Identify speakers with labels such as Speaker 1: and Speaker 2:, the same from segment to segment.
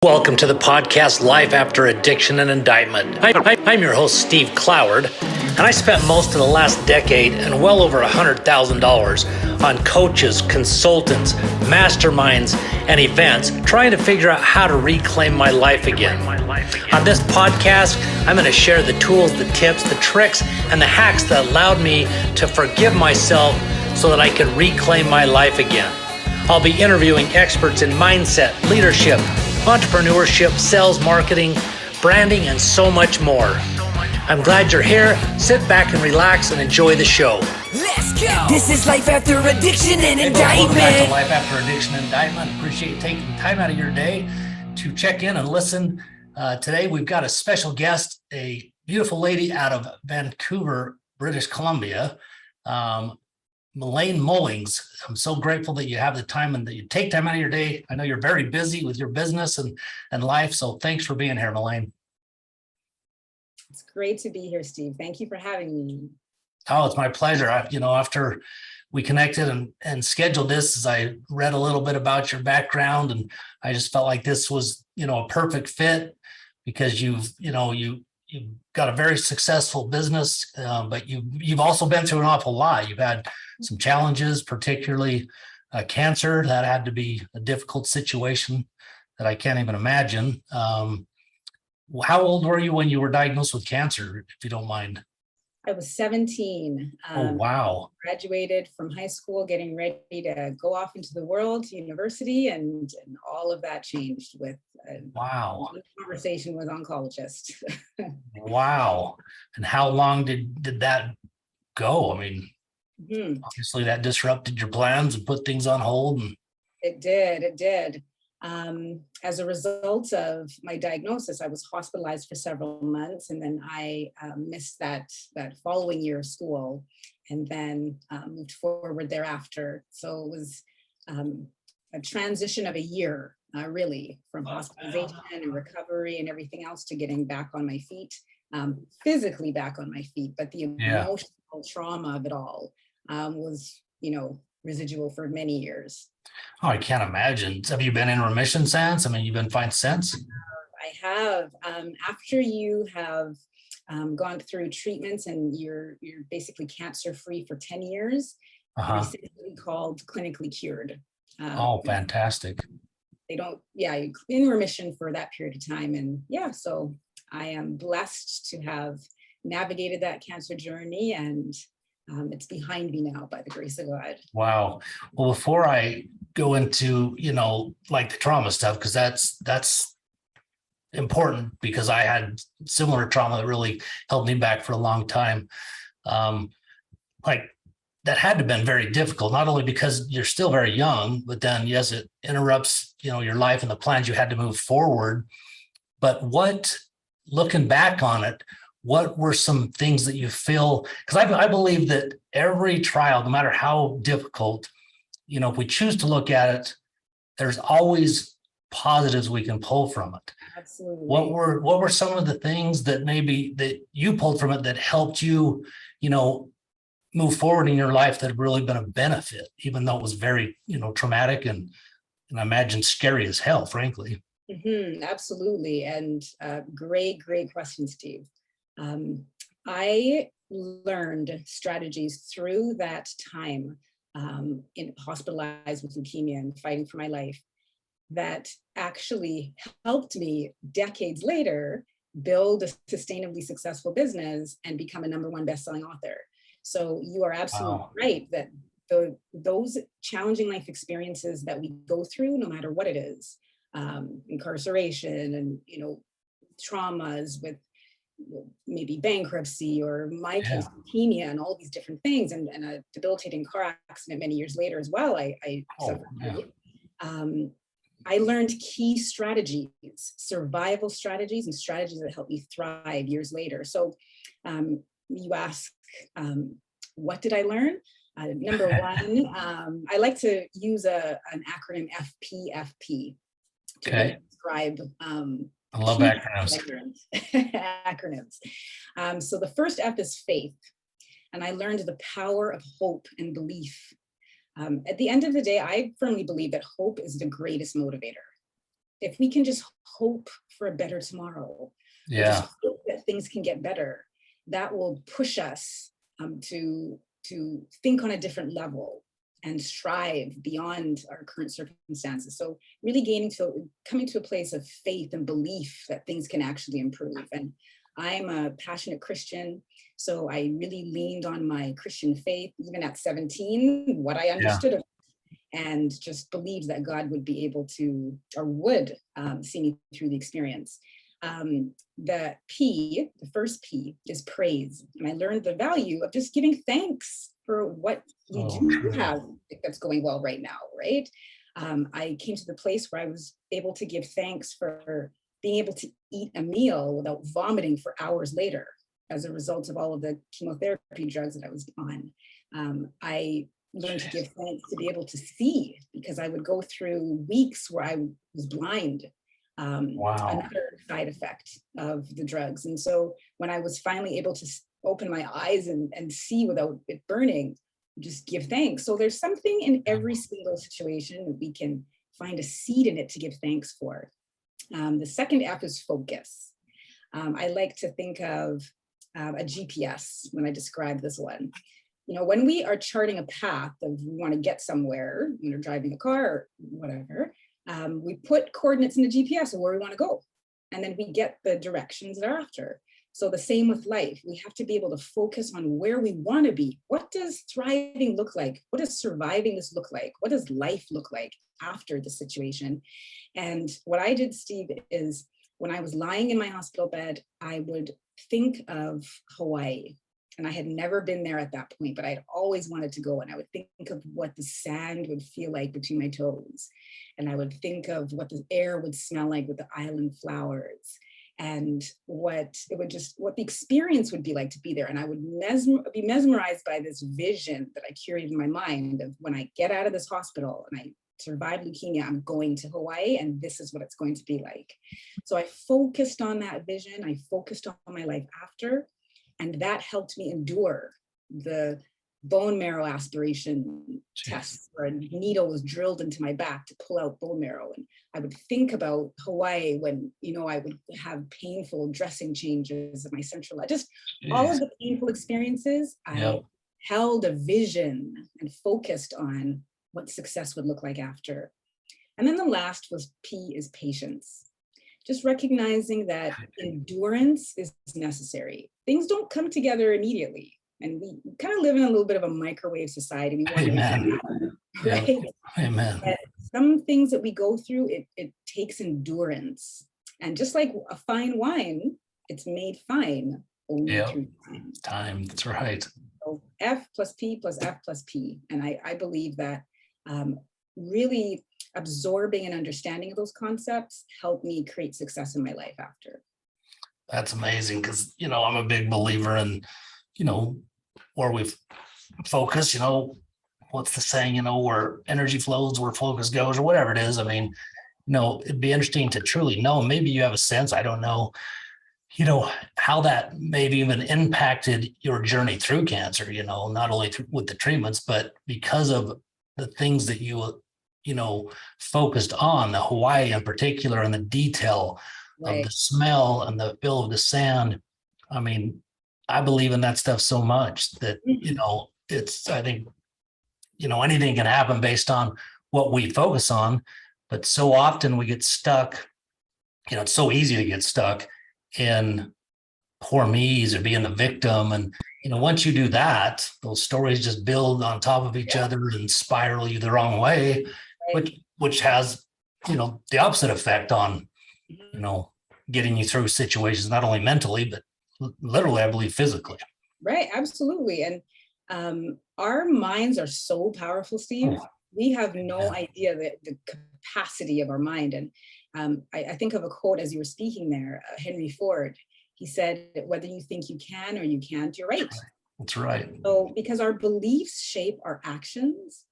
Speaker 1: Welcome to the podcast Life After Addiction and Indictment. I'm your host, Steve Cloward, and I spent most of the last decade and well over $100,000 on coaches, consultants, masterminds, and events trying to figure out how to reclaim my life again. On this podcast, I'm going to share the tools, the tips, the tricks, and the hacks that allowed me to forgive myself so that I could reclaim my life again. I'll be interviewing experts in mindset, leadership, entrepreneurship, sales, marketing, branding, and so much more. I'm glad you're here. Sit back and relax and enjoy the show.
Speaker 2: Let's go! This is Life After Addiction and Indictment.
Speaker 1: Welcome back to Life After Addiction and Indictment. Appreciate taking time out of your day to check in and listen. Today we've got a special guest, a beautiful lady out of Vancouver, British Columbia, Melane Mullings. I'm so grateful that you have the time and that you take time out of your day. I know you're very busy with your business and life, so thanks for being here, Melane.
Speaker 3: It's great to be here, Steve. Thank you for having me.
Speaker 1: Oh, it's my pleasure. After we connected and scheduled this, as I read a little bit about your background, and I just felt like this was, a perfect fit because you've got a very successful business, but you've also been through an awful lot. You've had some challenges, particularly cancer. That had to be a difficult situation that I can't even imagine. How old were you when you were diagnosed with cancer, if you don't mind?
Speaker 3: I was 17.
Speaker 1: Oh, wow.
Speaker 3: Graduated from high school, getting ready to go off into the world, to university, and all of that changed with a conversation with oncologist.
Speaker 1: Wow. And how long did that go? I mean, obviously that disrupted your plans and put things on hold.
Speaker 3: It did. As a result of my diagnosis, I was hospitalized for several months, and then I missed that following year of school, and then moved forward thereafter. So it was a transition of a year, really, from hospitalization and recovery and everything else to getting back on my feet, physically back on my feet. But the emotional trauma of it all was, residual for many years.
Speaker 1: Oh, I can't imagine. Have you been in remission since? I mean, you've been fine since?
Speaker 3: I have. After you have gone through treatments and you're basically cancer-free for 10 years, you're essentially called clinically cured.
Speaker 1: Oh, fantastic.
Speaker 3: You're in remission for that period of time. And so I am blessed to have navigated that cancer journey, and it's behind me now by the grace of God.
Speaker 1: Wow. Well, before I go into, like the trauma stuff, because that's important, because I had similar trauma that really held me back for a long time. Like that had to have been very difficult, not only because you're still very young, but then, yes, it interrupts, your life and the plans you had to move forward. But looking back on it, what were some things that you feel? Because I believe that every trial, no matter how difficult, if we choose to look at it, there's always positives we can pull from it.
Speaker 3: Absolutely.
Speaker 1: What were some of the things that maybe that you pulled from it that helped you, move forward in your life that have really been a benefit, even though it was very, traumatic and I imagine scary as hell, frankly.
Speaker 3: Absolutely. And great question, Steve. I learned strategies through that time in hospitalized with leukemia and fighting for my life that actually helped me decades later build a sustainably successful business and become a #1 bestselling author. So you are absolutely right that those challenging life experiences that we go through, no matter what it is, incarceration and, traumas with maybe bankruptcy or my case, leukemia, and all these different things, and a debilitating car accident many years later as well. I suffered. I learned key strategies, survival strategies, and strategies that helped me thrive years later. So you ask, what did I learn? Number one, I like to use an acronym FPFP to describe
Speaker 1: I love acronyms.
Speaker 3: So the first F is faith. And I learned the power of hope and belief. At the end of the day, I firmly believe that hope is the greatest motivator. if we can just hope for a better tomorrow, or just hope that things can get better, that will push us to think on a different level and strive beyond our current circumstances. So really coming to a place of faith and belief that things can actually improve. And I'm a passionate Christian, so I really leaned on my Christian faith, even at 17, what I understood of it, and just believed that God would be able to, or would see me through the experience. The first P is praise. And I learned the value of just giving thanks for what you do have that's going well right now, right? I came to the place where I was able to give thanks for being able to eat a meal without vomiting for hours later as a result of all of the chemotherapy drugs that I was on. I learned to give thanks to be able to see, because I would go through weeks where I was blind. Another side effect of the drugs. And so when I was finally able to open my eyes and see without it burning, just give thanks. So there's something in every single situation that we can find a seed in it to give thanks for. The second F is focus. I like to think of a GPS when I describe this one. You know, when we are charting a path of we want to get somewhere, when we're driving a car or whatever, we put coordinates in the GPS of where we want to go, and then we get the directions thereafter. So the same with life. We have to be able to focus on where we want to be. What does thriving look like? What does surviving this look like? What does life look like after the situation? And what I did, Steve, is when I was lying in my hospital bed, I would think of Hawaii. And I had never been there at that point, but I'd always wanted to go. And I would think of what the sand would feel like between my toes. And I would think of what the air would smell like with the island flowers, and what the experience would be like to be there. And I would be mesmerized by this vision that I curated in my mind of when I get out of this hospital and I survive leukemia, I'm going to Hawaii, and this is what it's going to be like. So I focused on that vision. I focused on my life after. And that helped me endure the bone marrow aspiration tests where a needle was drilled into my back to pull out bone marrow. And I would think about Hawaii when, you know, I would have painful dressing changes of my central line. Just all of the painful experiences, I held a vision and focused on what success would look like after. And then the last was P is patience. Just recognizing that endurance is necessary. Things don't come together immediately. And we kind of live in a little bit of a microwave society. We want
Speaker 1: Amen.
Speaker 3: right?
Speaker 1: Amen.
Speaker 3: But some things that we go through, it takes endurance. And just like a fine wine, it's made fine only through time.
Speaker 1: Time, that's right.
Speaker 3: So F plus P plus F plus P. And I believe that really absorbing and understanding of those concepts helped me create success in my life after.
Speaker 1: That's amazing, because, you know, I'm a big believer in, you know, where we focus, you know, what's the saying, you know, where energy flows, where focus goes, or whatever it is. I mean, you know, it'd be interesting to truly know, maybe you have a sense, I don't know, you know, how that maybe even impacted your journey through cancer, you know, not only with the treatments, but because of the things that you know, focused on, the Hawaii in particular, and the detail of the smell and the feel of the sand. I mean, I believe in that stuff so much that, you know, I think, you know, anything can happen based on what we focus on, but so often we get stuck, you know, it's so easy to get stuck in poor me's or being the victim. And, you know, once you do that, those stories just build on top of each other and spiral you the wrong way, which has, you know, the opposite effect on, you know, getting you through situations, not only mentally, but literally, I believe, physically. Right.
Speaker 3: Absolutely. And our minds are so powerful, Steve. We have no idea the capacity of our mind. And I think of a quote as you were speaking there, Henry Ford. He said, whether you think you can or you can't, you're right.
Speaker 1: That's right.
Speaker 3: So because our beliefs shape our actions,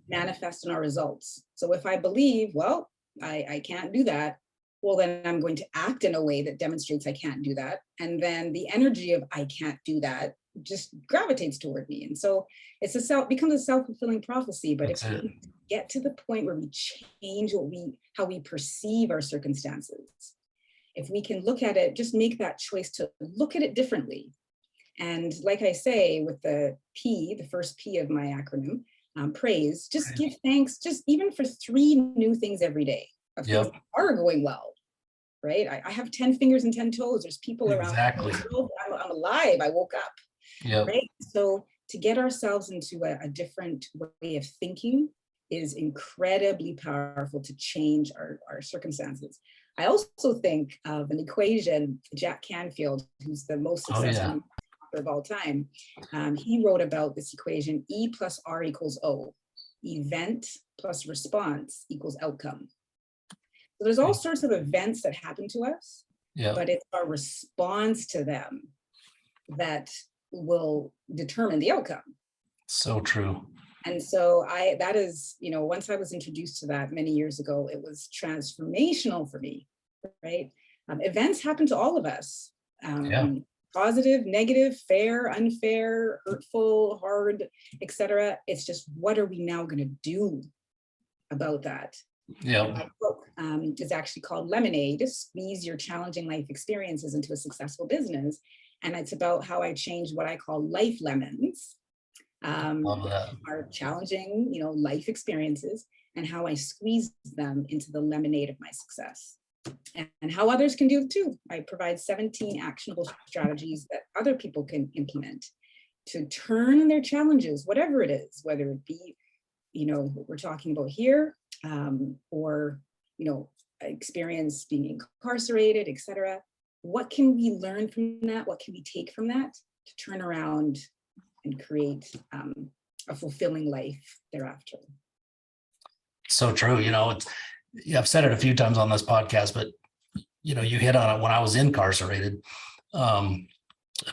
Speaker 3: manifest in our results. So if I believe, well, I can't do that, well, then I'm going to act in a way that demonstrates I can't do that. And then the energy of I can't do that just gravitates toward me. And so it's becomes a self-fulfilling prophecy. But if we get to the point where we change how we perceive our circumstances. If we can look at it, just make that choice to look at it differently. And like I say, with the P, the first P of my acronym, praise, just give thanks, just even for 3 new things every day of things that are going well, right? I have 10 fingers and 10 toes. There's people around.
Speaker 1: Exactly.
Speaker 3: I'm alive. I woke up,
Speaker 1: Yep.
Speaker 3: right? So to get ourselves into a different way of thinking is incredibly powerful to change our circumstances. I also think of an equation, Jack Canfield, who's the most successful of all time. He wrote about this equation, E plus R equals O. Event plus response equals outcome. So there's all sorts of events that happen to us, but it's our response to them that will determine the outcome. So true. And so that is, once I was introduced to that many years ago, it was transformational for me, right? Events happen to all of us. Positive, negative, fair, unfair, hurtful, hard, etc. It's just, what are we now going to do about that? My book is actually called Lemonade, Squeeze Your Challenging Life Experiences into a Successful Business. And it's about how I changed what I call life lemons, our challenging, life experiences, and how I squeeze them into the lemonade of my success. And how others can do it too. I provide 17 actionable strategies that other people can implement to turn their challenges, whatever it is, whether it be, what we're talking about here, or, experience being incarcerated, etc. What can we learn from that? What can we take from that to turn around and create a fulfilling life thereafter?
Speaker 1: So true. I've said it a few times on this podcast, but you hit on it. When I was incarcerated,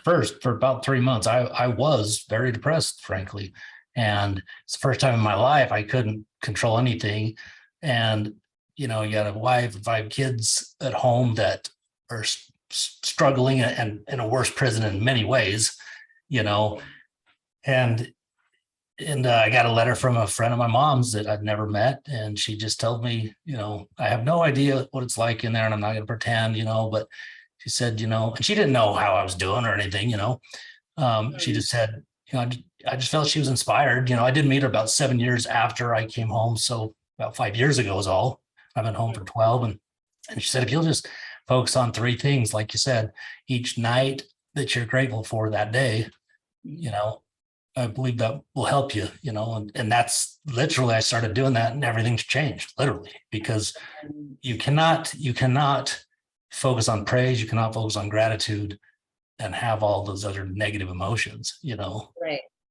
Speaker 1: first for about 3 months, I was very depressed, frankly. And it's the first time in my life I couldn't control anything. And, you got a wife and 5 kids at home that are struggling and in a worse prison in many ways, and I got a letter from a friend of my mom's that I'd never met. And she just told me, I have no idea what it's like in there, and I'm not going to pretend, but she said, and she didn't know how I was doing or anything, she just said, I just felt she was inspired. I did meet her about 7 years after I came home. So about 5 years ago is all. I've been home for 12. And she said, if you'll just focus on 3 things, like you said, each night that you're grateful for that day, I believe that will help you, and that's literally, I started doing that and everything's changed, literally, because you cannot focus on praise. You cannot focus on gratitude and have all those other negative emotions,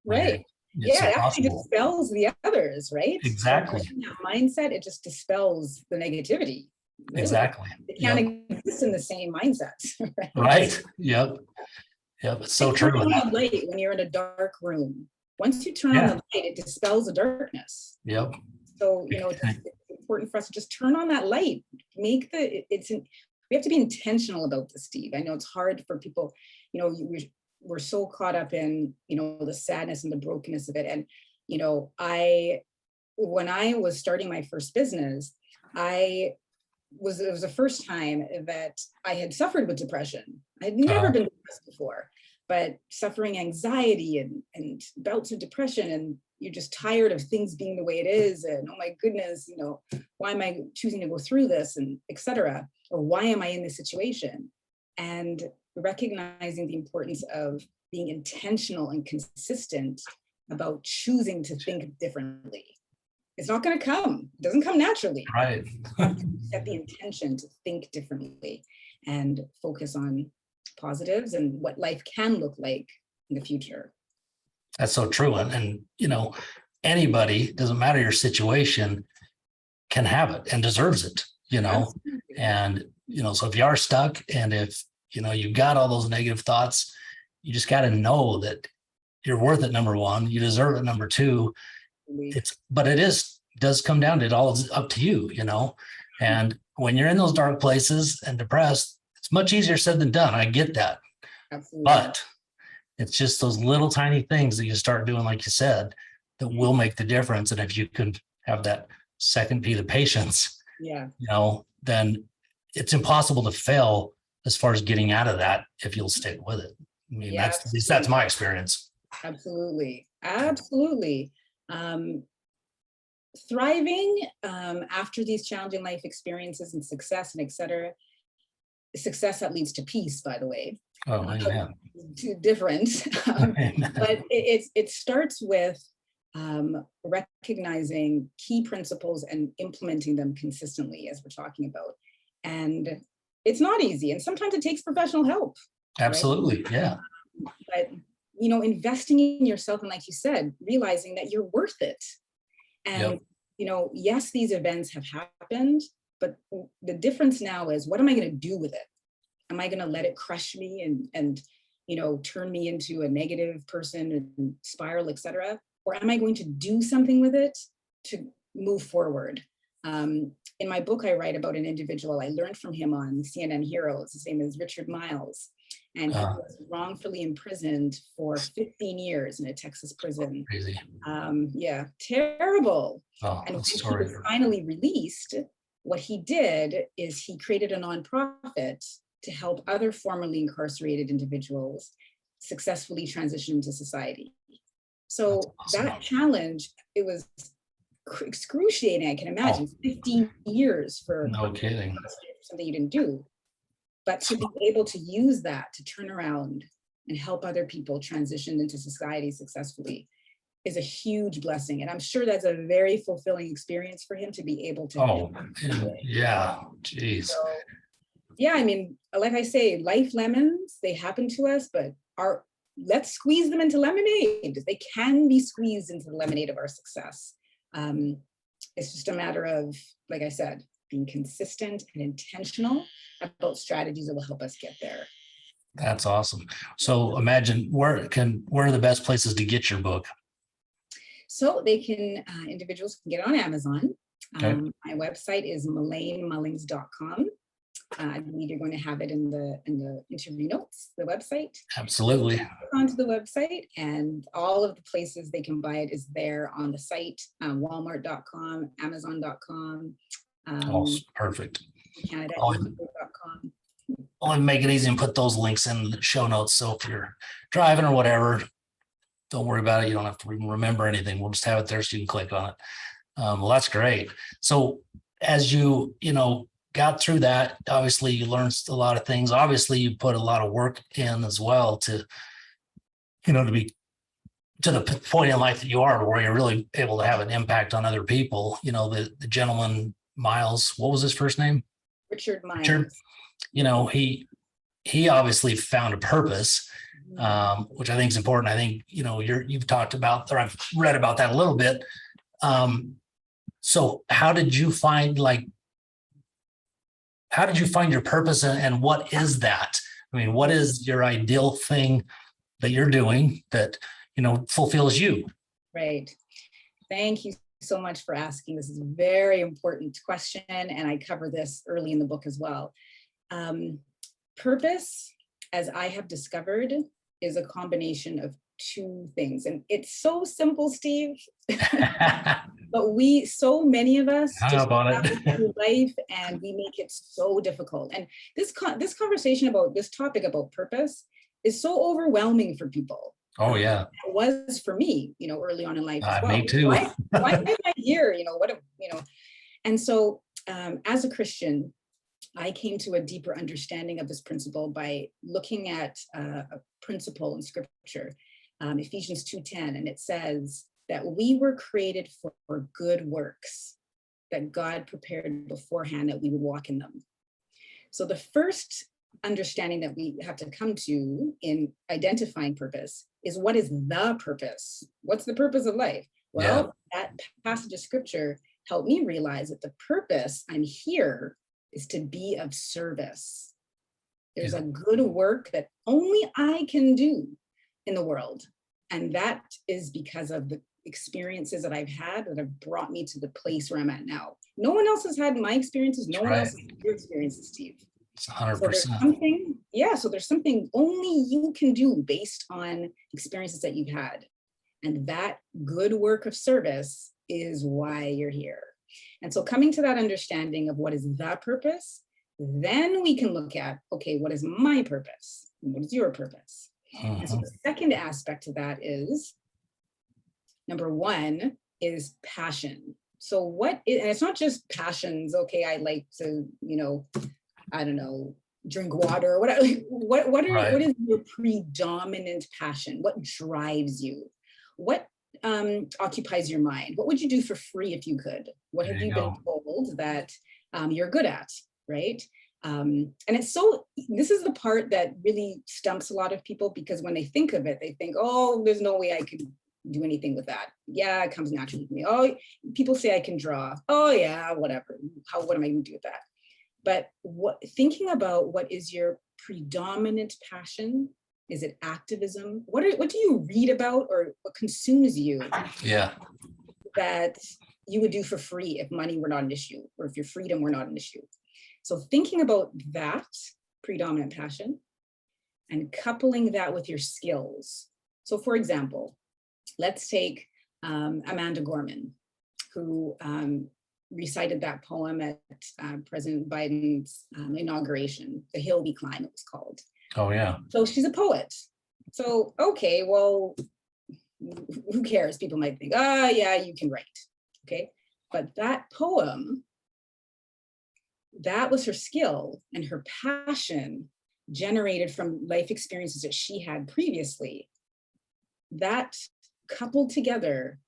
Speaker 3: Right. It actually dispels the others, right?
Speaker 1: Exactly.
Speaker 3: That mindset, it just dispels the negativity. Really.
Speaker 1: Exactly.
Speaker 3: It can't exist in the same mindset.
Speaker 1: Right. Yep. It's so true.
Speaker 3: Turn on the light when you're in a dark room. Once you turn on the light, it dispels the darkness.
Speaker 1: Yep.
Speaker 3: So, it's important for us to just turn on that light. We have to be intentional about this, Steve. I know it's hard for people, we're so caught up in, the sadness and the brokenness of it. And, when I was starting my first business, it was the first time that I had suffered with depression. I had never been depressed before, but suffering anxiety and bouts of depression, and you're just tired of things being the way it is. And oh my goodness, why am I choosing to go through this, and etc. Or why am I in this situation? And recognizing the importance of being intentional and consistent about choosing to think differently. It's not going to come. It doesn't come naturally.
Speaker 1: Right.
Speaker 3: You have to set the intention to think differently and focus on positives and what life can look like in the future.
Speaker 1: That's so true. And anybody, doesn't matter your situation, can have it and deserves it, Absolutely. And, so if you are stuck and if, you've got all those negative thoughts, you just got to know that you're worth it. Number 1, you deserve it. Number 2, but it does come down to it all is up to you, and when you're in those dark places and depressed, it's much easier said than done. I get that. Absolutely. But it's just those little tiny things that you start doing, like you said, that will make the difference. And if you can have that second P, the patience,
Speaker 3: Yeah.
Speaker 1: then it's impossible to fail as far as getting out of that if you'll stick with it. I mean,
Speaker 3: Yeah,
Speaker 1: at least that's my experience.
Speaker 3: absolutely. Absolutely. Thriving after these challenging life experiences and success and et cetera, success that leads to peace, by the way.
Speaker 1: Oh, yeah.
Speaker 3: Too different. But it starts with recognizing key principles and implementing them consistently, as we're talking about. And it's not easy. And sometimes it takes professional help.
Speaker 1: Absolutely.
Speaker 3: Right?
Speaker 1: Yeah.
Speaker 3: But, investing in yourself, and like you said, realizing that you're worth it. And, yes, these events have happened, but the difference now is, what am I going to do with it? Am I going to let it crush me and turn me into a negative person and spiral, etc.? Or am I going to do something with it to move forward? In my book, I write about an individual I learned from him on CNN Heroes. His name is Richard Miles, and he was wrongfully imprisoned for 15 years in a Texas prison.
Speaker 1: Crazy.
Speaker 3: Yeah, terrible.
Speaker 1: Oh,
Speaker 3: and when
Speaker 1: sorry.
Speaker 3: he was finally released, what he did is he created a nonprofit to help other formerly incarcerated individuals successfully transition into society. So
Speaker 1: awesome.
Speaker 3: that challenge, it was excruciating, I can imagine. 15 years for
Speaker 1: no kidding.
Speaker 3: Something you didn't do. But to be able to use that to turn around and help other people transition into society successfully is a huge blessing. And I'm sure that's a very fulfilling experience for him to be able to.
Speaker 1: Yeah, geez.
Speaker 3: So, yeah, I mean, like I say, life lemons, they happen to us, but let's squeeze them into lemonade. They can be squeezed into the lemonade of our success. It's just a matter of, like I said, being consistent and intentional about strategies that will help us get there.
Speaker 1: That's awesome. So imagine, where are the best places to get your book?
Speaker 3: So individuals can get it on Amazon.
Speaker 1: Okay.
Speaker 3: My website is MelaneMullings.com. I believe you're going to have it in the interview notes, the website.
Speaker 1: Absolutely.
Speaker 3: Onto the website, and all of the places they can buy it is there on the site, Walmart.com, Amazon.com.
Speaker 1: Perfect.
Speaker 3: Canada.com.
Speaker 1: I'll make it easy and put those links in the show notes. So if you're driving or whatever, don't worry about it. You don't have to remember anything. We'll just have it there so you can click on it. Well, that's great. So as you got through that, obviously you learned a lot of things. Obviously you put a lot of work in as well to be to the point in life that you are, where you're really able to have an impact on other people. The gentleman, Miles, what was his first name?
Speaker 3: Richard Miles.
Speaker 1: Richard, he obviously found a purpose, which I think is important. I think, you've talked about, or I've read about that a little bit. So how did you find your purpose, and what is that? I mean, what is your ideal thing that you're doing that, fulfills you?
Speaker 3: Right. Thank you so much for asking. This is a very important question, and I cover this early in the book as well. Purpose, as I have discovered, is a combination of two things. And it's so simple, Steve. But so many of us just through life, and we make it so difficult. And this conversation about this topic about purpose is so overwhelming for people.
Speaker 1: Oh yeah,
Speaker 3: it was for me, early on in life as well.
Speaker 1: Me too.
Speaker 3: Why am I here? And so, as a Christian, I came to a deeper understanding of this principle by looking at a principle in Scripture, Ephesians 2:10, and it says that we were created for good works that God prepared beforehand that we would walk in them. So the first understanding that we have to come to in identifying purpose is, what is the purpose? What's the purpose of life? Well, that passage of Scripture helped me realize that the purpose I'm here is to be of service. There's a good work that only I can do in the world. And that is because of the experiences that I've had that have brought me to the place where I'm at now. No one else has had my experiences. No one else has had your experiences, Steve.
Speaker 1: It's 100%.
Speaker 3: So there's something only you can do based on experiences that you've had. And that good work of service is why you're here. And so coming to that understanding of what is the purpose, then we can look at, okay, what is my purpose? What is your purpose? And so the second aspect to that is, number one is passion. So and it's not just passions, okay, I like to, I don't know, drink water or whatever. What is your predominant passion? What drives you? What occupies your mind? What would you do for free if you could? What have you been told that you're good at, right? And this is the part that really stumps a lot of people, because when they think of it, they think, oh, there's no way I could do anything with that. Yeah, it comes naturally to me. Oh, people say I can draw. Oh yeah, whatever. What am I gonna do with that? But thinking about what is your predominant passion? Is it activism? What do you read about, or what consumes you?
Speaker 1: Yeah.
Speaker 3: That you would do for free if money were not an issue, or if your freedom were not an issue. So thinking about that predominant passion and coupling that with your skills. So for example, let's take Amanda Gorman, who recited that poem at President Biden's inauguration, The Hill We Climb, it was called.
Speaker 1: Oh, yeah.
Speaker 3: So she's a poet. So, okay, well, who cares? People might think, oh, yeah, you can write, okay? But that poem, that was her skill and her passion generated from life experiences that she had previously. That coupled together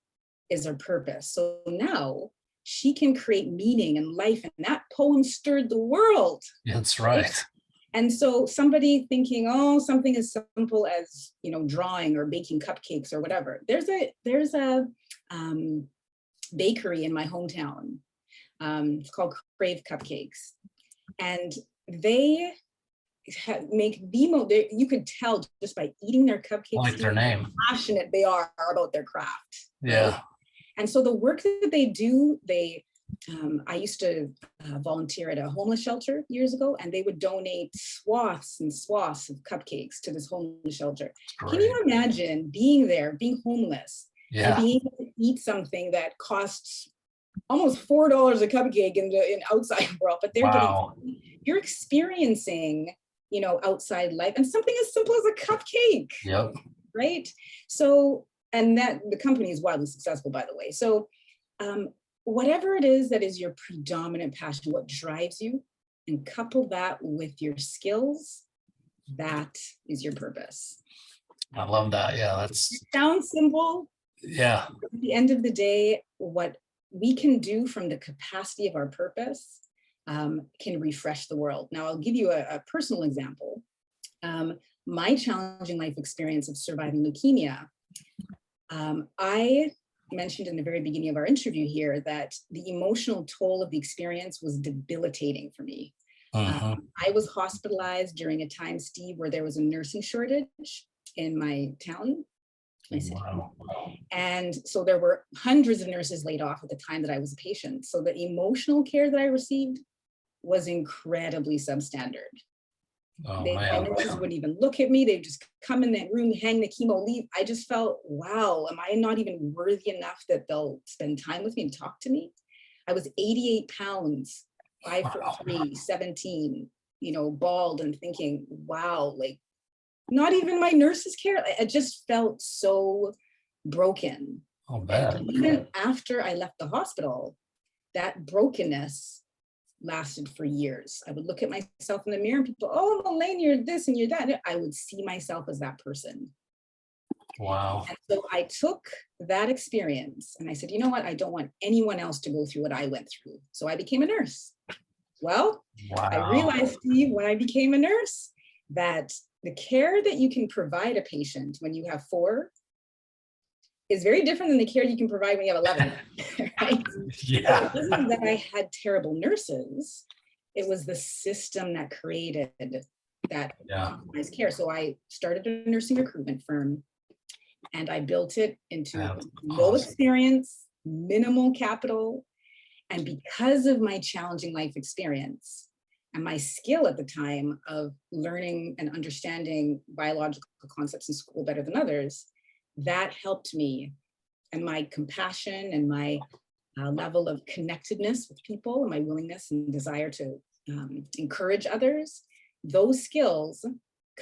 Speaker 3: is her purpose. So now she can create meaning in life, and that poem stirred the world.
Speaker 1: That's right.
Speaker 3: And so somebody thinking, oh, something as simple as, drawing or baking cupcakes or whatever. There's a bakery in my hometown. It's called Crave Cupcakes, and they make you could tell just by eating their cupcakes,
Speaker 1: like their name,
Speaker 3: how passionate they are about their craft.
Speaker 1: Yeah.
Speaker 3: Right? And so the work that they do, I used to volunteer at a homeless shelter years ago, and they would donate swaths and swaths of cupcakes to this homeless shelter. Can you imagine being there, being homeless, and being able to eat something that costs almost $4 a cupcake in the outside world, but you're experiencing, outside life, and something as simple as a cupcake.
Speaker 1: Yep.
Speaker 3: Right. So, and that the company is wildly successful, by the way. So, whatever it is that is your predominant passion, what drives you, and couple that with your skills, that is your purpose.
Speaker 1: I love that. Yeah,
Speaker 3: It sounds simple.
Speaker 1: Yeah.
Speaker 3: At the end of the day, what we can do from the capacity of our purpose can refresh the world. Now, I'll give you a personal example. My challenging life experience of surviving leukemia. I mentioned in the very beginning of our interview here that the emotional toll of the experience was debilitating for me. I was hospitalized during a time, Steve, where there was a nursing shortage in my town.
Speaker 1: Wow.
Speaker 3: And so there were hundreds of nurses laid off at the time that I was a patient. So the emotional care that I received was incredibly substandard. My nurses wouldn't even look at me. They'd just come in that room, hang the chemo, leave. I just felt, wow, am I not even worthy enough that they'll spend time with me and talk to me? I was 88 pounds, 5'3", 17, bald, and thinking, wow, like not even my nurses care. I just felt so broken.
Speaker 1: Oh, bad.
Speaker 3: And even after I left the hospital, that brokenness lasted for years. I would look at myself in the mirror and people, oh, Melane, you're this and you're that. I would see myself as that person.
Speaker 1: Wow.
Speaker 3: And so I took that experience and I said, you know what? I don't want anyone else to go through what I went through. So I became a nurse. Well, I realized, Steve, when I became a nurse, that the care that you can provide a patient when you have 4 is very different than the care you can provide when you have 11, right?
Speaker 1: Yeah.
Speaker 3: So it wasn't that I had terrible nurses. It was the system that created that compromised care. So I started a nursing recruitment firm and I built it into low experience, minimal capital. And because of my challenging life experience and my skill at the time of learning and understanding biological concepts in school better than others, that helped me and my compassion and my level of connectedness with people and my willingness and desire to encourage others, those skills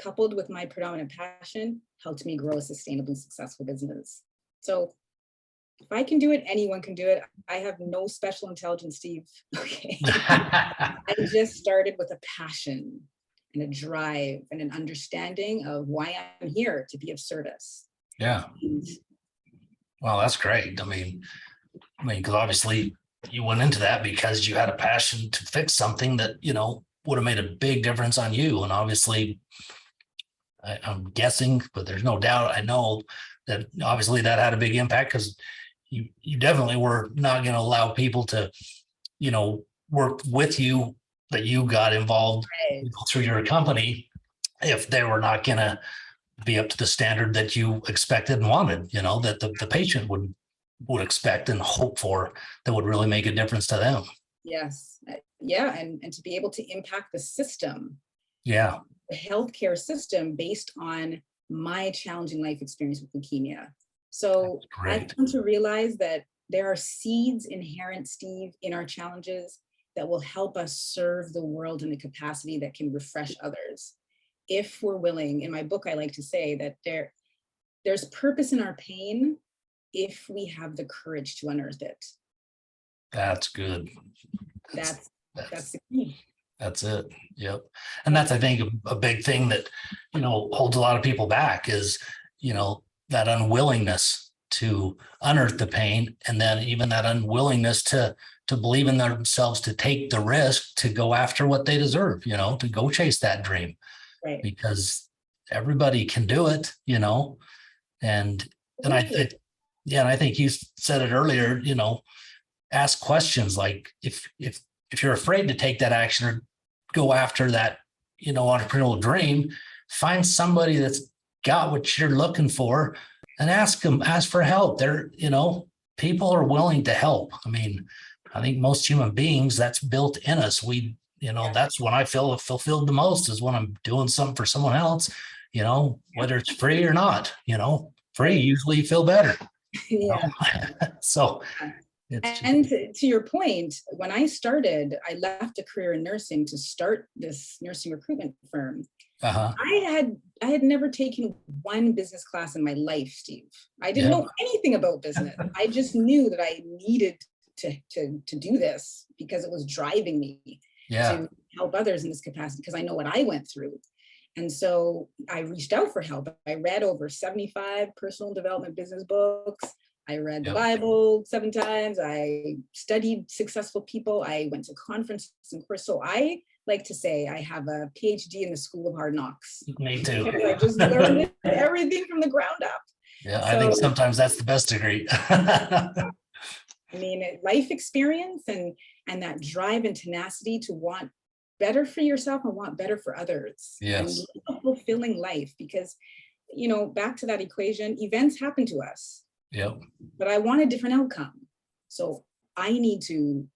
Speaker 3: coupled with my predominant passion helped me grow a sustainably successful business. So if I can do it, anyone can do it. I have no special intelligence, Steve. Okay. I just started with a passion and a drive and an understanding of why I'm here, to be of service.
Speaker 1: Yeah. Well, that's great. I mean, because obviously you went into that because you had a passion to fix something that, would have made a big difference on you. And obviously, I'm guessing, but there's no doubt, I know that obviously that had a big impact, because you definitely were not going to allow people to, work with you, that you got involved through your company, if they were not going to be up to the standard that you expected and wanted, that the patient would expect and hope for, that would really make a difference to them.
Speaker 3: Yes. Yeah. And to be able to impact the system.
Speaker 1: Yeah.
Speaker 3: The healthcare system based on my challenging life experience with leukemia. So I've come to realize that there are seeds inherent, Steve, in our challenges that will help us serve the world in a capacity that can refresh others. If we're willing, in my book, I like to say that there's purpose in our pain if we have the courage to unearth it.
Speaker 1: That's good.
Speaker 3: That's the key.
Speaker 1: That's it. Yep. And that's, I think, a big thing that, holds a lot of people back is, that unwillingness to unearth the pain, and then even that unwillingness to believe in themselves, to take the risk, to go after what they deserve, to go chase that dream.
Speaker 3: Right.
Speaker 1: Because everybody can do it, and I think you said it earlier, ask questions like, if you're afraid to take that action or go after that, entrepreneurial dream, find somebody that's got what you're looking for and ask for help. People are willing to help. I mean, I think most human beings, that's built in us. That's when I feel fulfilled the most, is when I'm doing something for someone else, whether it's free or not, free, usually you feel better.
Speaker 3: Yeah.
Speaker 1: So
Speaker 3: to your point, when I started, I left a career in nursing to start this nursing recruitment firm. I had never taken one business class in my life, Steve. I didn't know anything about business. I just knew that I needed to do this because it was driving me to help others in this capacity, because I know what I went through. And so I reached out for help. I read over 75 personal development business books. I read the Bible 7 times. I studied successful people. I went to conferences and courses. So I like to say I have a PhD in the School of Hard Knocks.
Speaker 1: Me too.
Speaker 3: I just learned everything from the ground up.
Speaker 1: Yeah, I think sometimes that's the best degree.
Speaker 3: I mean, life experience and that drive and tenacity to want better for yourself and want better for others.
Speaker 1: Yes.
Speaker 3: And a fulfilling life, because, back to that equation, events happen to us.
Speaker 1: Yep.
Speaker 3: But I want a different outcome. So I need to,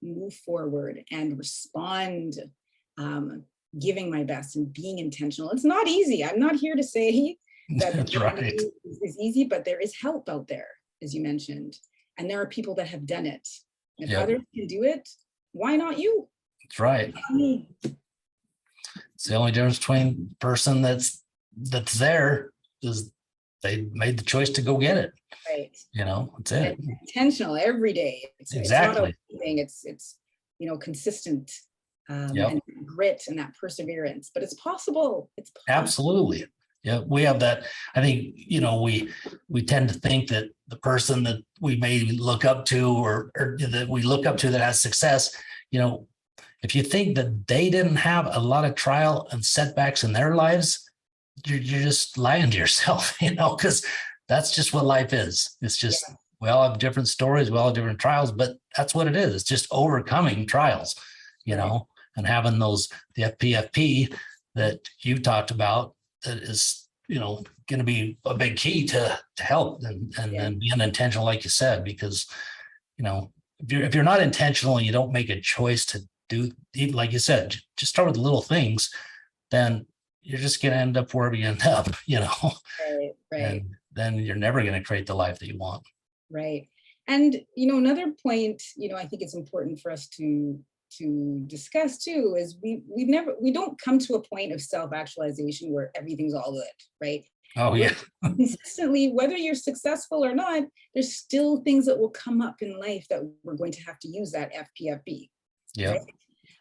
Speaker 3: move forward and respond, giving my best and being intentional. It's not easy. I'm not here to say that
Speaker 1: that's right.
Speaker 3: is easy, but there is help out there, as you mentioned. And there are people that have done it. If others can do it, why not you?
Speaker 1: That's right. It's the only difference between the person that's there is they made the choice to go get it.
Speaker 3: Right.
Speaker 1: That's it.
Speaker 3: It's intentional every day.
Speaker 1: Exactly.
Speaker 3: It's consistent and grit and that perseverance. But it's possible. It's possible.
Speaker 1: Absolutely. Yeah, we have that. I think, we tend to think that the person that we may look up to or that we look up to that has success, if you think that they didn't have a lot of trial and setbacks in their lives, you're just lying to yourself, because that's just what life is. It's just, we all have different stories, we all have different trials, but that's what it is. It's just overcoming trials, and having the FPFP that you talked about, that is, going to be a big key to help and being intentional, like you said, because, if you're not intentional and you don't make a choice to do, like you said, just start with the little things, then you're just going to end up wherever you end up,
Speaker 3: Right.
Speaker 1: And then you're never going to create the life that you want.
Speaker 3: Right. And, another point, I think it's important for us to discuss too is we don't come to a point of self-actualization where everything's all good, right?
Speaker 1: Oh,
Speaker 3: We're
Speaker 1: yeah.
Speaker 3: consistently, whether you're successful or not, there's still things that will come up in life that we're going to have to use that FPFB.
Speaker 1: Yeah.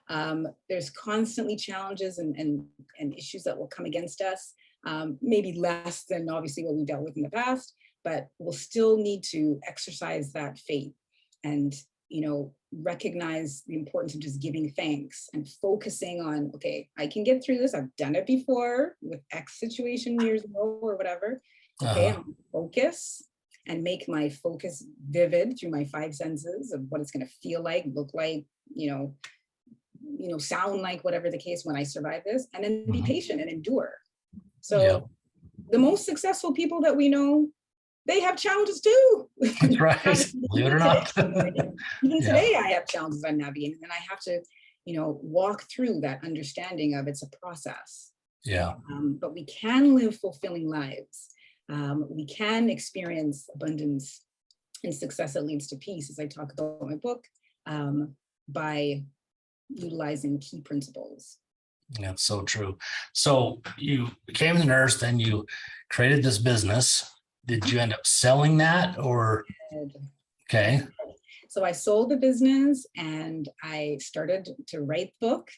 Speaker 3: Right? There's constantly challenges and issues that will come against us, maybe less than obviously what we dealt with in the past, but we'll still need to exercise that faith and, recognize the importance of just giving thanks and focusing on, okay, I can get through this. I've done it before with X situation years ago or whatever. Okay, I'm gonna focus and make my focus vivid through my five senses of what it's going to feel like, look like, sound like, whatever the case, when I survive this, and then be patient and endure. So the most successful people that we know, they have challenges too.
Speaker 1: That's right. Believe it or not.
Speaker 3: Even today, I have challenges I'm navigating, and I have to, walk through that understanding of it's a process.
Speaker 1: Yeah.
Speaker 3: But we can live fulfilling lives. We can experience abundance and success that leads to peace, as I talk about in my book, by utilizing key principles.
Speaker 1: Yeah, so true. So you became the nurse, then you created this business. Did you end up selling that or? Okay.
Speaker 3: So I sold the business and I started to write the book.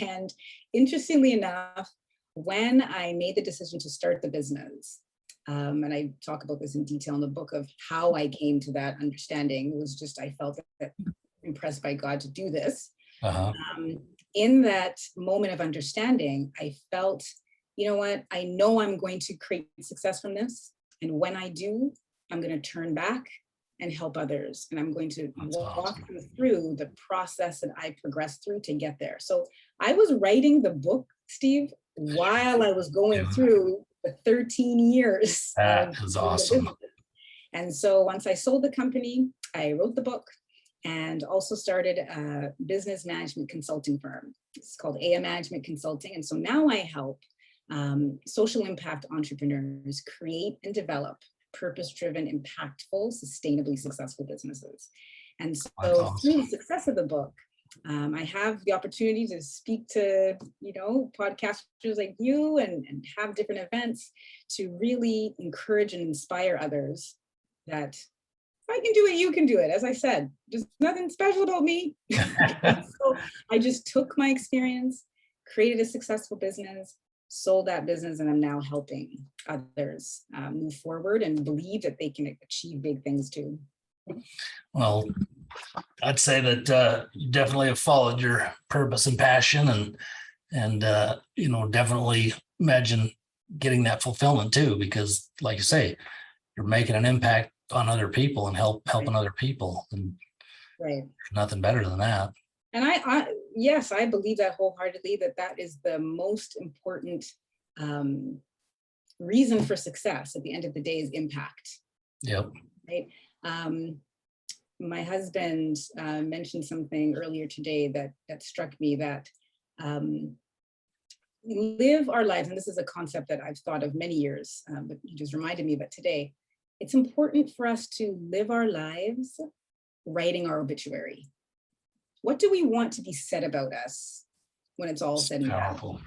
Speaker 3: And interestingly enough, when I made the decision to start the business, and I talk about this in detail in the book of how I came to that understanding, it was just, I felt impressed by God to do this. In that moment of understanding, I felt, you know what, I know I'm going to create success from this. And when I do, I'm going to turn back and help others. And I'm going to walk them through the process that I progressed through to get there. So I was writing the book, Steve, while I was going through the 13 years.
Speaker 1: That is awesome.
Speaker 3: And so once I sold the company, I wrote the book and also started a business management consulting firm. It's called Aere Management Consulting. And so now I help social impact entrepreneurs create and develop purpose-driven, impactful, sustainably successful businesses. And so through the success of the book, I have the opportunity to speak to, podcasters like you and have different events to really encourage and inspire others that if I can do it, you can do it. As I said, there's nothing special about me. So I just took my experience, created a successful business, sold that business, and I'm now helping others move forward and believe that they can achieve big things too.
Speaker 1: Well, I'd say that you definitely have followed your purpose and passion, and definitely imagine getting that fulfillment too, because like you say, you're making an impact on other people and helping other people, and nothing better than that.
Speaker 3: And yes, I believe that wholeheartedly, that is the most important reason for success at the end of the day is impact.
Speaker 1: Yep.
Speaker 3: Right. My husband mentioned something earlier today that struck me, that live our lives, and this is a concept that I've thought of many years, but you just reminded me of it today. It's important for us to live our lives writing our obituary. What do we want to be said about us when it's all said and done?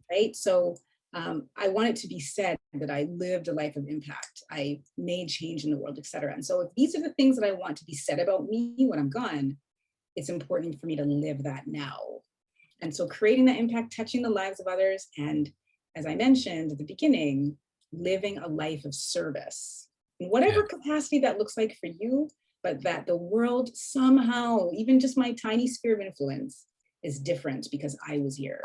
Speaker 3: Right? So I want it to be said that I lived a life of impact. I made change in the world, et cetera. And so if these are the things that I want to be said about me when I'm gone, it's important for me to live that now. And so creating that impact, touching the lives of others, and as I mentioned at the beginning, living a life of service in whatever capacity that looks like for you, but that the world somehow, even just my tiny sphere of influence, is different because I was here.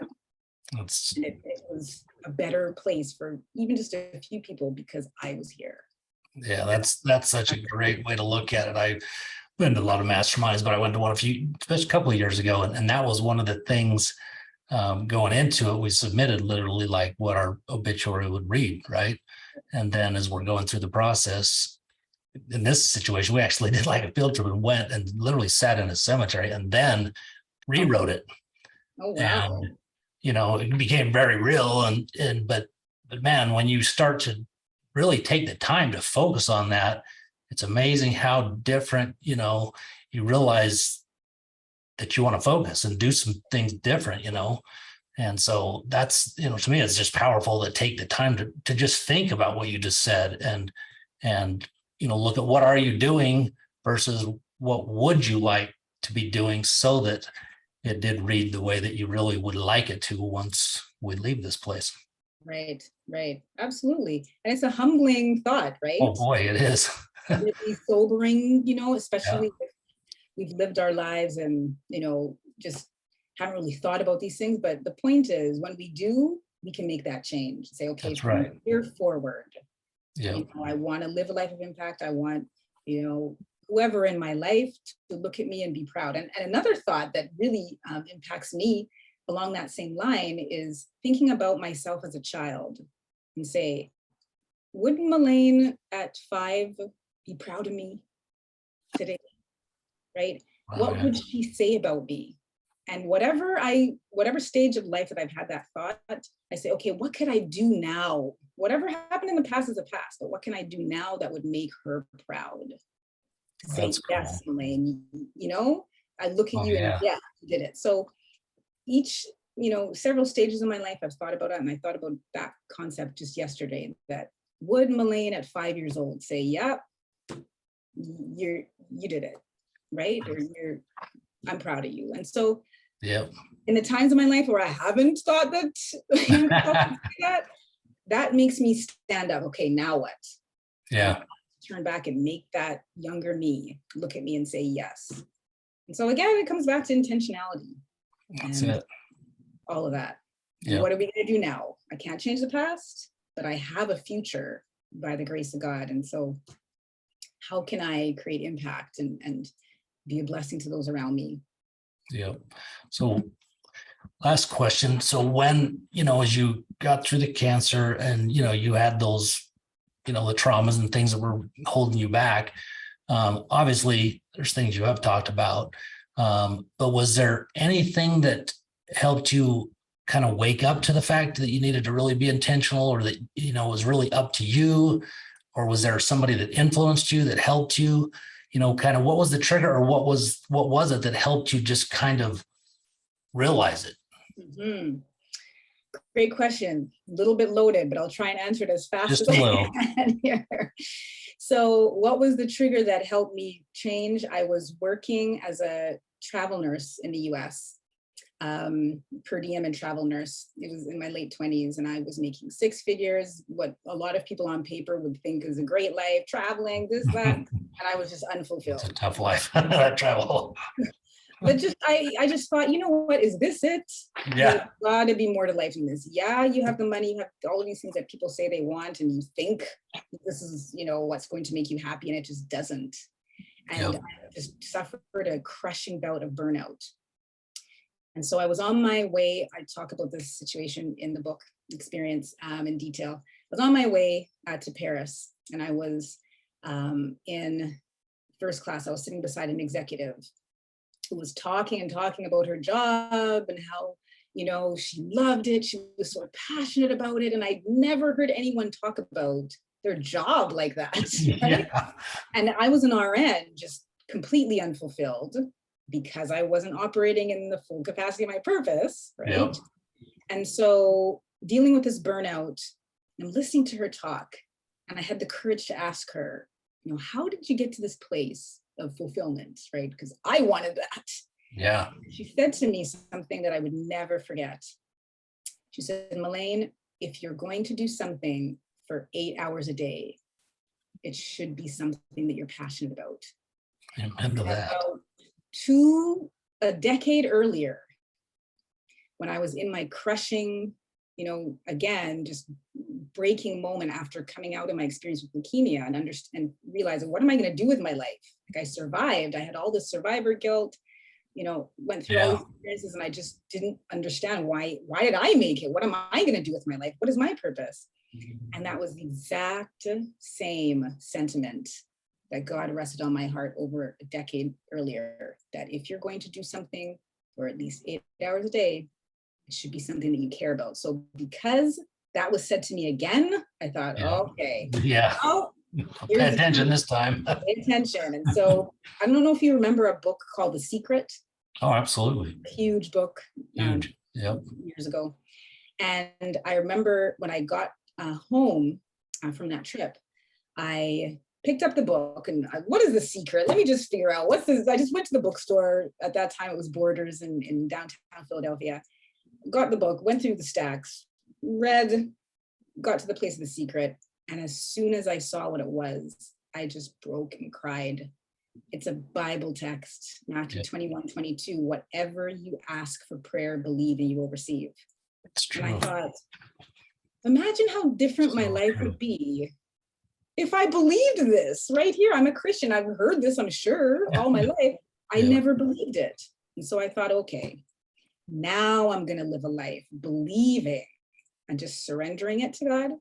Speaker 3: It was a better place for even just a few people because I was here.
Speaker 1: Yeah, that's such a great way to look at it. I went to a lot of masterminds, but I went to one a couple of years ago, and that was one of the things going into it. We submitted literally like what our obituary would read, right? And then as we're going through the process, in this situation, we actually did like a field trip and went and literally sat in a cemetery and then rewrote it.
Speaker 3: Oh, wow.
Speaker 1: And, it became very real. But man, when you start to really take the time to focus on that, it's amazing how different, you realize that you want to focus and do some things different, And so that's, to me, it's just powerful to take the time to just think about what you just said and, look at what are you doing versus what would you like to be doing so that it did read the way that you really would like it to once we leave this place.
Speaker 3: Right, right. Absolutely. And it's a humbling thought, right?
Speaker 1: Oh boy, it is.
Speaker 3: Really sobering, especially
Speaker 1: Yeah.
Speaker 3: if we've lived our lives and, just haven't really thought about these things. But the point is, when we do, we can make that change. Say, okay,
Speaker 1: That's
Speaker 3: from
Speaker 1: right.
Speaker 3: here forward,
Speaker 1: Yeah.
Speaker 3: I want to live a life of impact. I want, whoever in my life to look at me and be proud. And another thought that really impacts me along that same line is thinking about myself as a child and say, would Melane at 5 be proud of me today? Right?
Speaker 1: Wow,
Speaker 3: What
Speaker 1: yeah.
Speaker 3: would she say about me? And whatever stage of life that I've had that thought, I say, okay, what could I do now? Whatever happened in the past is the past, but what can I do now that would make her proud? To say,
Speaker 1: That's
Speaker 3: yes,
Speaker 1: cool.
Speaker 3: Melane, I look at
Speaker 1: Oh,
Speaker 3: you and
Speaker 1: yeah.
Speaker 3: yeah, you did it. So each, several stages of my life, I've thought about it, and I thought about that concept just yesterday, that would Melane at 5 years old say, yep, you did it, right? Or I'm proud of you. And so
Speaker 1: Yep.
Speaker 3: in the times of my life where I haven't thought that makes me stand up. Okay, now what?
Speaker 1: Yeah.
Speaker 3: Turn back and make that younger me look at me and say yes. And so again, it comes back to intentionality.
Speaker 1: That's
Speaker 3: and
Speaker 1: it.
Speaker 3: all of that.
Speaker 1: Yeah.
Speaker 3: What are we going to do now? I can't change the past, but I have a future by the grace of God. And so how can I create impact and be a blessing to those around me?
Speaker 1: Yeah. So last question. So when, as you got through the cancer and, you had those, the traumas and things that were holding you back, obviously there's things you have talked about. But was there anything that helped you kind of wake up to the fact that you needed to really be intentional, or that, it was really up to you? Or was there somebody that influenced you, that helped you, kind of what was the trigger, or what was it that helped you just kind of realize it?
Speaker 3: Mm-hmm. Great question. A little bit loaded, but I'll try and answer it as fast
Speaker 1: Just
Speaker 3: as
Speaker 1: a
Speaker 3: I
Speaker 1: little.
Speaker 3: can here. So what was the trigger that helped me change? I was working as a travel nurse in the US, per diem and travel nurse. It was in my late 20s, and I was making 6 figures, what a lot of people on paper would think is a great life, traveling, this, that, and I was just unfulfilled.
Speaker 1: It's a tough life, that travel.
Speaker 3: But I just thought, what, is this it?
Speaker 1: Yeah.
Speaker 3: There's got to be more to life than this. Yeah, you have the money, you have all of these things that people say they want, and you think this is, what's going to make you happy, and it just doesn't. And
Speaker 1: Yep.
Speaker 3: I just suffered a crushing bout of burnout. And so I was on my way. I talk about this situation in the book Experience in detail. I was on my way to Paris, and I was in first class. I was sitting beside an executive who was talking about her job and how, she loved it. She was so passionate about it. And I'd never heard anyone talk about their job like that. Right?
Speaker 1: Yeah.
Speaker 3: And I was an RN, just completely unfulfilled, because I wasn't operating in the full capacity of my purpose, right?
Speaker 1: Yep.
Speaker 3: And so dealing with this burnout, I'm listening to her talk, and I had the courage to ask her, how did you get to this place of fulfillment, right? Because I wanted that.
Speaker 1: Yeah.
Speaker 3: She said to me something that I would never forget. She said, Melane, if you're going to do something for 8 hours a day, it should be something that you're passionate about.
Speaker 1: I remember that.
Speaker 3: A decade earlier, when I was in my crushing, again, just breaking moment after coming out of my experience with leukemia and realizing, what am I going to do with my life? Like, I survived. I had all this survivor guilt, went through all these experiences, and I just didn't understand why did I make it? What am I going to do with my life? What is my purpose? And that was the exact same sentiment that God rested on my heart over a decade earlier, that if you're going to do something for at least 8 hours a day, it should be something that you care about. So because that was said to me again, I thought, okay,
Speaker 1: Yeah. Pay attention this time.
Speaker 3: Pay attention. And so I don't know if you remember a book called The Secret.
Speaker 1: Oh, absolutely.
Speaker 3: A huge book.
Speaker 1: Huge. Yep.
Speaker 3: Years ago. And I remember when I got home from that trip, I picked up the book and what is The Secret? Let me just figure out what's this. I just went to the bookstore. At that time, it was Borders in downtown Philadelphia. Got the book, went through the stacks, read, got to the place of The Secret. And as soon as I saw what it was, I just broke and cried. It's a Bible text, Matthew 21:22. Whatever you ask for prayer, believe and you will receive.
Speaker 1: It's true.
Speaker 3: And I thought, imagine how different my life would be if I believed this right here. I'm a Christian. I've heard this, I'm sure, all my life. I never believed it. And so I thought, okay, now I'm going to live a life believing and just surrendering it to God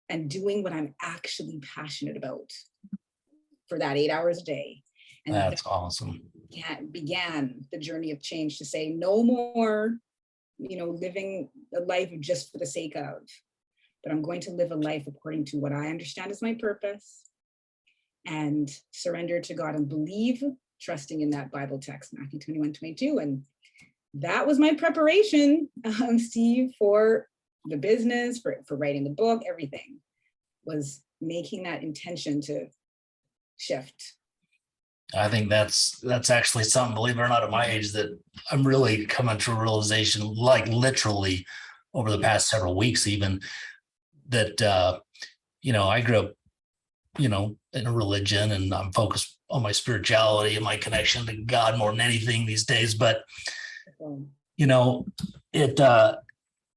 Speaker 3: and doing what I'm actually passionate about for that 8 hours a day. And
Speaker 1: that's awesome.
Speaker 3: Began the journey of change to say no more, living a life just for the sake of, but I'm going to live a life according to what I understand is my purpose and surrender to God and believe, trusting in that Bible text, Matthew 21:22. And that was my preparation, Steve, for the business, for writing the book. Everything was making that intention to shift.
Speaker 1: I think that's actually something, believe it or not, at my age, that I'm really coming to a realization, like literally over the past several weeks, even that, I grew up, in a religion, and I'm focused on my spirituality and my connection to God more than anything these days. But, I'm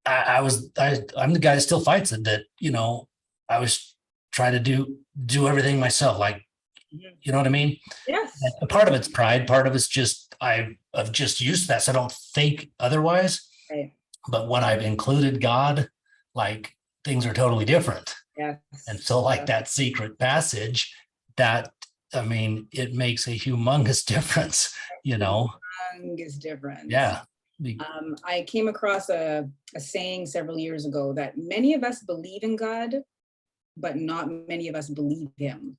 Speaker 1: the guy that still fights it, that, I was trying to do everything myself. Like, you know what I mean?
Speaker 3: Yes.
Speaker 1: And part of it's pride. Part of it's just, I've just used that. So I don't think otherwise.
Speaker 3: Right.
Speaker 1: But when I've included God, like, things are totally different.
Speaker 3: Yes.
Speaker 1: And so like that secret passage, it makes a humongous difference,
Speaker 3: Humongous difference.
Speaker 1: Yeah.
Speaker 3: I came across a saying several years ago that many of us believe in God, but not many of us believe him.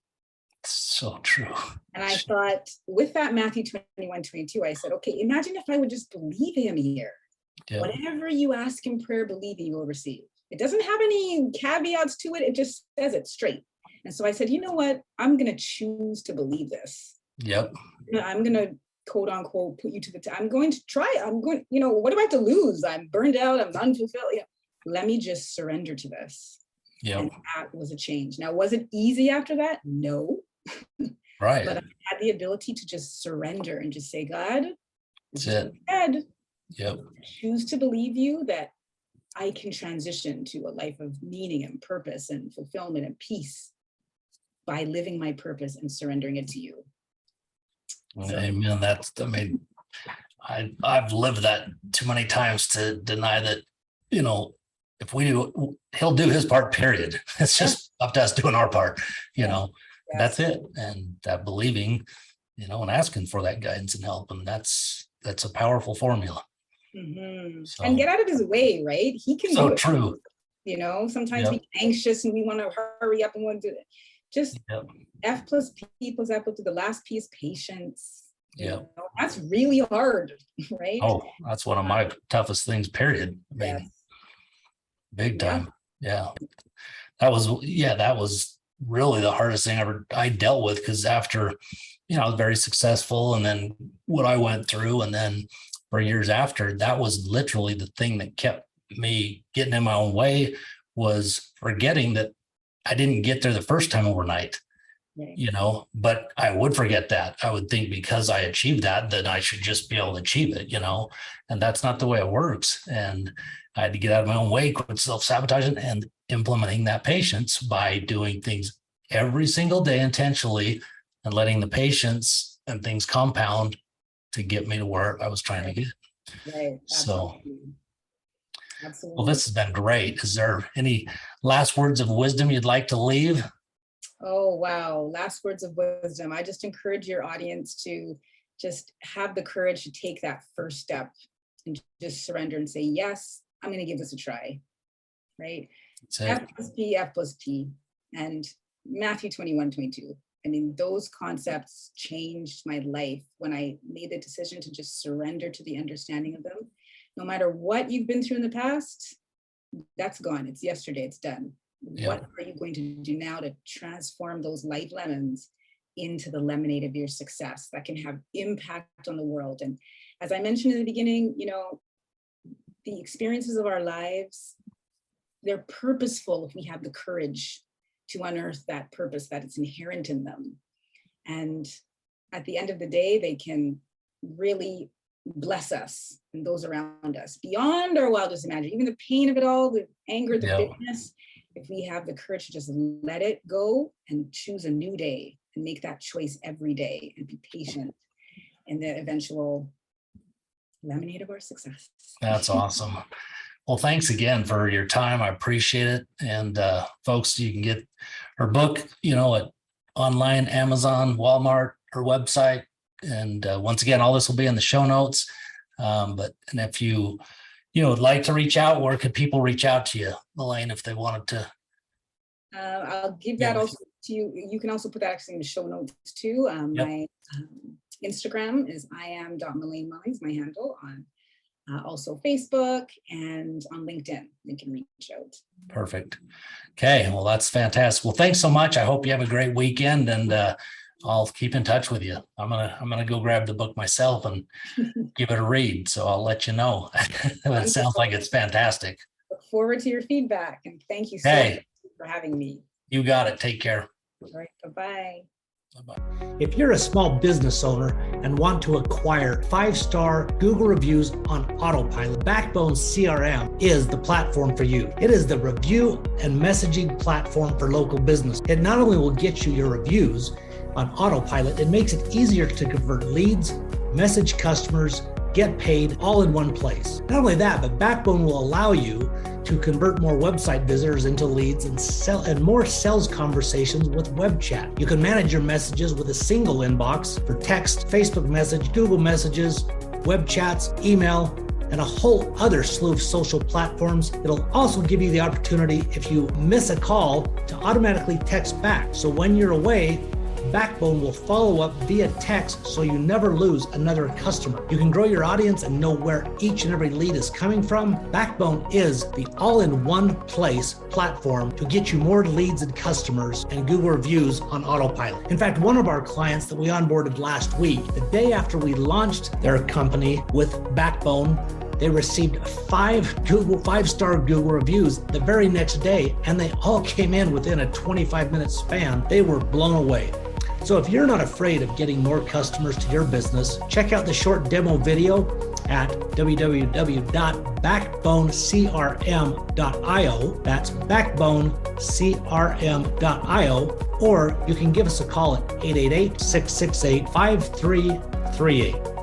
Speaker 1: So true.
Speaker 3: And I thought, with that Matthew 21:22, I said, okay, imagine if I would just believe him here. Yeah. Whatever you ask in prayer, believe you will receive. It doesn't have any caveats to it. It just says it straight. And so I said, you know what? I'm going to choose to believe this.
Speaker 1: Yep.
Speaker 3: I'm going to, quote unquote, put you to the test. I'm going to try. I'm going, what do I have to lose? I'm burned out. I'm unfulfilled. Let me just surrender to this.
Speaker 1: Yeah.
Speaker 3: And that was a change. Now, was it easy after that? No.
Speaker 1: Right.
Speaker 3: But I had the ability to just surrender and just say, God,
Speaker 1: that's it.
Speaker 3: Yep. Choose to believe you that I can transition to a life of meaning and purpose and fulfillment and peace by living my purpose and surrendering it to you.
Speaker 1: So. Amen. I've lived that too many times to deny that, if we do, he'll do his part, period. It's just up to us doing our part, That's it. And that believing, and asking for that guidance and help. And that's a powerful formula.
Speaker 3: Mm-hmm. So, and get out of his way, right? He can do it. So true. Sometimes we get anxious and we want to hurry up and want to do it. Just F plus P plus F plus, the last P is patience.
Speaker 1: Yeah.
Speaker 3: That's really hard, right?
Speaker 1: Oh, that's one of my toughest things, period. Big time. Yeah. That was really the hardest thing I dealt with, because after, I was very successful, and then what I went through, and then for years after, that was literally the thing that kept me getting in my own way, was forgetting that I didn't get there the first time overnight, right. But I would forget that. I would think because I achieved that, then I should just be able to achieve it, and that's not the way it works. And I had to get out of my own way, quit self-sabotaging, and implementing that patience by doing things every single day intentionally, and letting the patience and things compound to get me to where I was trying to get.
Speaker 3: Right.
Speaker 1: So,
Speaker 3: absolutely.
Speaker 1: Well, this has been great. Is there any last words of wisdom you'd like to leave?
Speaker 3: Oh, wow. Last words of wisdom. I just encourage your audience to just have the courage to take that first step and just surrender and say, yes, I'm going to give this a try. Right. F plus P, F plus P. And Matthew 21:22. I mean, those concepts changed my life when I made the decision to just surrender to the understanding of them. No matter what you've been through in the past, that's gone. It's yesterday, it's done.
Speaker 1: Yeah.
Speaker 3: What are you going to do now to transform those life lemons into the lemonade of your success that can have impact on the world? And as I mentioned in the beginning, the experiences of our lives, they're purposeful if we have the courage to unearth that purpose that is inherent in them. And at the end of the day, they can really bless us and those around us beyond our wildest imagination. Even the pain of it all, the anger, the bitterness, if we have the courage to just let it go and choose a new day and make that choice every day and be patient in the eventual lemonade of our success.
Speaker 1: That's awesome. Well, thanks again for your time. I appreciate it. And folks, you can get her book, at online, Amazon, Walmart, her website. And once again, all this will be in the show notes. And if you, would like to reach out, where could people reach out to you, Melane, if they wanted to?
Speaker 3: I'll give that also to you. You can also put that actually in the show notes too. My Instagram is iam.Melane Mullings, my handle on also Facebook and on LinkedIn. They can reach out.
Speaker 1: Perfect. Okay. Well, that's fantastic. Well, thanks so much. I hope you have a great weekend, and I'll keep in touch with you. I'm gonna go grab the book myself and give it a read. So I'll let you know. It sounds like it's fantastic.
Speaker 3: Look forward to your feedback, and thank you so much for having me.
Speaker 1: You got it. Take care.
Speaker 3: All right. Bye-bye.
Speaker 1: If you're a small business owner and want to acquire 5-star Google reviews on autopilot, Backbone CRM is the platform for you. It is the review and messaging platform for local business. It not only will get you your reviews on autopilot, it makes it easier to convert leads, message customers, get paid all in one place. Not only that, but Backbone will allow you to convert more website visitors into leads and more sales conversations with web chat. You can manage your messages with a single inbox for text, Facebook message, Google messages, web chats, email, and a whole other slew of social platforms. It'll also give you the opportunity, if you miss a call, to automatically text back. So when you're away, Backbone will follow up via text so you never lose another customer. You can grow your audience and know where each and every lead is coming from. Backbone is the all-in-one place platform to get you more leads and customers and Google reviews on autopilot. In fact, one of our clients that we onboarded last week, the day after we launched their company with Backbone, they received 5-star Google reviews the very next day, and they all came in within a 25-minute span. They were blown away. So if you're not afraid of getting more customers to your business, check out the short demo video at www.backbonecrm.io. That's backbonecrm.io. Or you can give us a call at 888-668-5338.